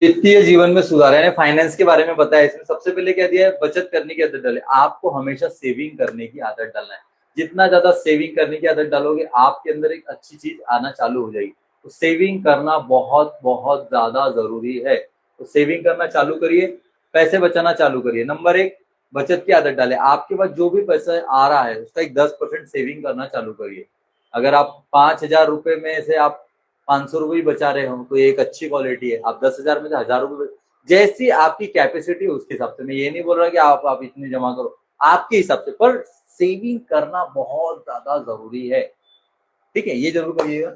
वित्तीय जीवन में सुधार यानी फाइनेंस के बारे में बताया। इसमें सबसे पहले क्या दिया है, बचत करने की आदत डाले। आपको हमेशा सेविंग करने की आदत डालना है। जितना ज्यादा सेविंग करने की आदत डालोगे आपके अंदर एक अच्छी चीज आना चालू हो जाएगी। तो सेविंग करना बहुत बहुत ज्यादा जरूरी है। तो सेविंग करना चालू करिए, पैसे बचाना चालू करिए। नंबर एक, बचत की आदत डाले। आपके पास जो भी पैसा आ रहा है उसका एक 10% सेविंग करना चालू करिए। अगर आप 5,000 रुपए में से आप 500 रुपये बचा रहे हो तो एक अच्छी क्वालिटी है। आप 10,000 में से 1,000 रुपये, जैसी आपकी कैपेसिटी है उसके हिसाब से। मैं ये नहीं बोल रहा कि आप इतने जमा करो, आपके हिसाब से, पर सेविंग करना बहुत ज्यादा जरूरी है। ठीक है, ये जरूर करिएगा।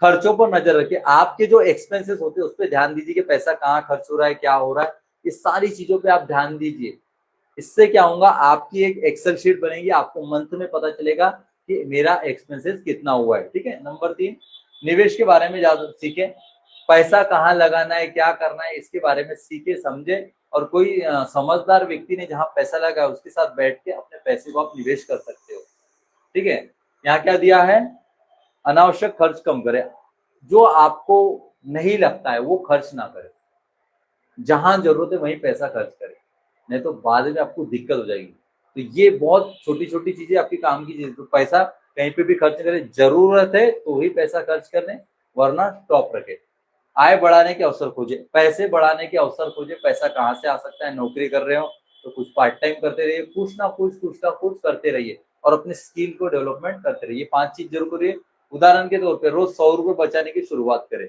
खर्चों पर नजर रखिए। आपके जो एक्सपेंसेस होते हैं उस पर ध्यान दीजिए कि पैसा कहाँ खर्च हो रहा है, क्या हो रहा है। ये सारी चीजों पे आप ध्यान दीजिए। इससे क्या होगा, आपकी एक एक्सेल शीट बनेगी, आपको मंथ में पता चलेगा कि मेरा एक्सपेंसेस कितना हुआ है। ठीक है। नंबर 3, निवेश के बारे में ज्यादा सीखे। पैसा कहाँ लगाना है, क्या करना है, इसके बारे में सीखे समझे। और कोई समझदार व्यक्ति ने जहां पैसा लगाया उसके साथ बैठ के अपने पैसे को आप निवेश कर सकते हो। ठीक है। यहाँ क्या दिया है, अनावश्यक खर्च कम करें। जो आपको नहीं लगता है वो खर्च ना करें। जहां जरूरत है वहीं पैसा खर्च करें, नहीं तो बाद में आपको दिक्कत हो जाएगी। तो ये बहुत छोटी छोटी चीजें आपकी काम की चीजें। तो पैसा कहीं पे भी खर्च करें, जरूरत है तो ही पैसा खर्च करने, वरना स्टॉप रखें। आय बढ़ाने के अवसर खोजे, पैसे बढ़ाने के अवसर खोजे। पैसा कहाँ से आ सकता है, नौकरी कर रहे हो तो कुछ पार्ट टाइम करते रहिए, कुछ ना कुछ करते रहिए और अपने स्किल को डेवलपमेंट करते रहिए। 5 चीज जरूर करिए। उदाहरण के तौर पर रोज 100 रुपए बचाने की शुरुआत करें।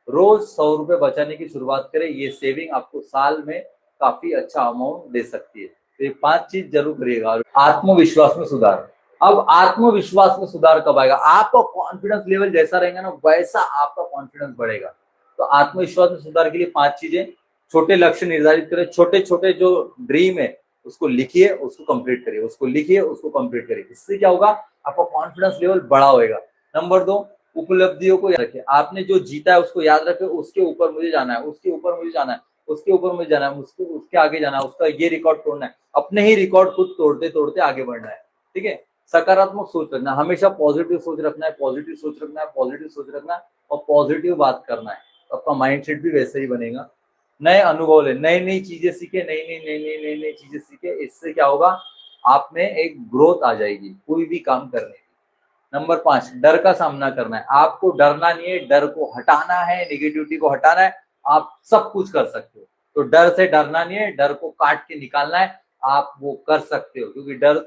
रोज 100 रुपए बचाने की शुरुआत करें। ये सेविंग आपको साल में काफी अच्छा अमाउंट दे सकती है। तो ये 5 चीज जरूर करिएगा। आत्मविश्वास में सुधार। अब आत्मविश्वास में सुधार कब आएगा, आपका कॉन्फिडेंस लेवल जैसा रहेगा ना वैसा आपका कॉन्फिडेंस बढ़ेगा। तो आत्मविश्वास में सुधार के लिए 5 चीजें। छोटे लक्ष्य निर्धारित करें। छोटे छोटे जो ड्रीम है उसको लिखिए, उसको कंप्लीट करिए, उसको लिखिए, उसको कंप्लीट करिए। इससे क्या होगा, आपका कॉन्फिडेंस लेवल बड़ा होएगा। नंबर 2, उपलब्धियों को याद रखें। आपने जो जीता है उसको याद रखें। उसके ऊपर मुझे जाना है, उसके ऊपर मुझे जाना है, उसके ऊपर मुझे जाना है, उसके आगे जाना है, उसका ये रिकॉर्ड तोड़ना है। अपने ही रिकॉर्ड खुद तोड़ते तोड़ते आगे बढ़ना है। ठीक है। सकारात्मक सोच रखना, हमेशा पॉजिटिव सोच रखना है, पॉजिटिव सोच रखना है, पॉजिटिव सोच रखना है और पॉजिटिव बात करना है। तो आपका माइंडसेट भी वैसे ही बनेगा। नए अनुभव ले, नई नई चीजें सीखे, नई नई चीजें सीखे। इससे क्या होगा, आप में एक ग्रोथ आ जाएगी कोई भी काम करने की। नंबर 5, डर का सामना करना है। आपको डरना नहीं है, डर को हटाना है, नेगेटिविटी को हटाना है। आप सब कुछ कर सकते हो। तो डर से डरना नहीं है, डर को काट के निकालना है। आप वो कर सकते हो, क्योंकि डर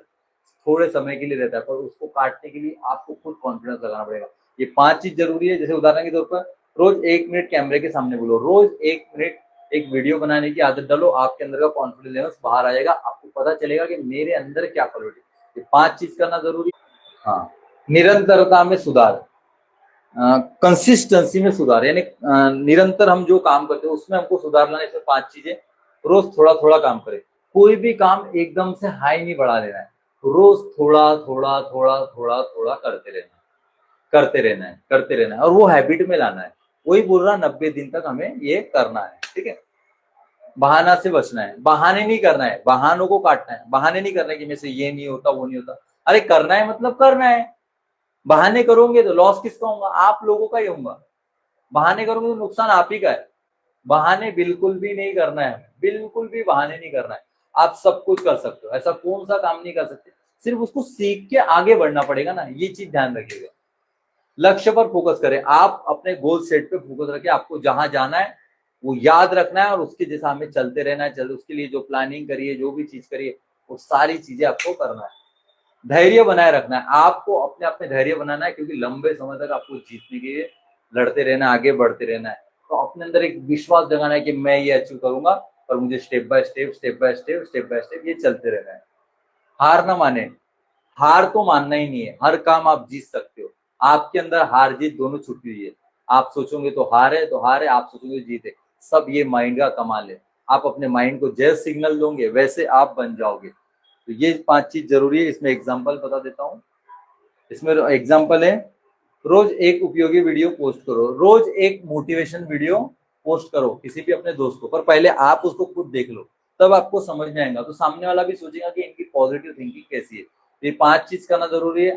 थोड़े समय के लिए रहता है, पर उसको काटने के लिए आपको खुद कॉन्फिडेंस लगाना पड़ेगा। ये 5 चीज जरूरी है। जैसे उदाहरण के तौर पर रोज 1 मिनट कैमरे के सामने बोलो, रोज 1 मिनट एक वीडियो बनाने की आदत डालो। आपके अंदर का कॉन्फिडेंस लेवल बाहर आ जाएगा। आपको पता चलेगा कि मेरे अंदर क्या क्वालिटी। ये 5 चीज करना जरूरी। हाँ, निरंतरता में सुधार, कंसिस्टेंसी में सुधार, यानी निरंतर हम जो काम करते हैं उसमें हमको सुधार लाने से 5 चीजें। रोज थोड़ा थोड़ा काम करें। कोई भी काम एकदम से हाई नहीं बढ़ा लेना है। रोज थोड़ा थोड़ा थोड़ा थोड़ा थोड़ा करते रहना है, करते रहना है, करते रहना है और वो हैबिट में लाना है। वही बोल रहा, 90 दिन तक हमें ये करना है। ठीक है। बहाना से बचना है, बहाने नहीं करना है, बहानों को काटना है। बहाने नहीं करना है कि मेरे से ये नहीं होता, वो नहीं होता। अरे करना है मतलब करना है। बहाने करोगे तो लॉस किसका होगा, आप लोगों का ही होगा। बहाने करोगे तो नुकसान आप ही का है। बहाने बिल्कुल भी नहीं करना है, बिल्कुल भी बहाने नहीं करना है। आप सब कुछ कर सकते हो, ऐसा कौन सा काम नहीं कर सकते। सिर्फ उसको सीख के आगे बढ़ना पड़ेगा ना, ये चीज ध्यान रखिएगा। लक्ष्य पर फोकस करें। आप अपने गोल सेट पे फोकस रखें। आपको जहां जाना है वो याद रखना है और उसके जैसा हमें चलते रहना है। उसके लिए जो प्लानिंग करिए, जो भी चीज करिए, वो सारी चीजें आपको करना है। धैर्य बनाए रखना है। आपको अपने आप में धैर्य बनाना है, क्योंकि लंबे समय तक आपको जीतने के लिए लड़ते रहना है, आगे बढ़ते रहना है। तो अपने अंदर एक विश्वास जगाना है कि मैं ये अचीव करूंगा और मुझे step by step, step by step, step by step ये चलते रहना है। हार ना माने। हार तो मानना ही नहीं है। हर काम आप जीत सकते हो। आपके अंदर हार जीत दोनों छुपी हुई है। आप सोचोगे तो हार है तो हार है, आप सोचोगे जीत है। सब ये माइंड का कमाल है। आप अपने माइंड को जैसे सिग्नल दोगे वैसे आप बन जाओगे। तो ये 5 चीज जरूरी है। इसमें एग्जाम्पल बता देता हूँ। इसमें एग्जाम्पल है, रोज एक उपयोगी वीडियो पोस्ट करो। रोज एक मोटिवेशन वीडियो पोस्ट करो किसी भी अपने दोस्त को, पर पहले आप उसको खुद देख लो, तब आपको समझ में आएगा। तो सामने वाला भी सोचेगा कि इनकी पॉजिटिव थिंकिंग कैसी है। ये 5 चीज करना जरूरी है।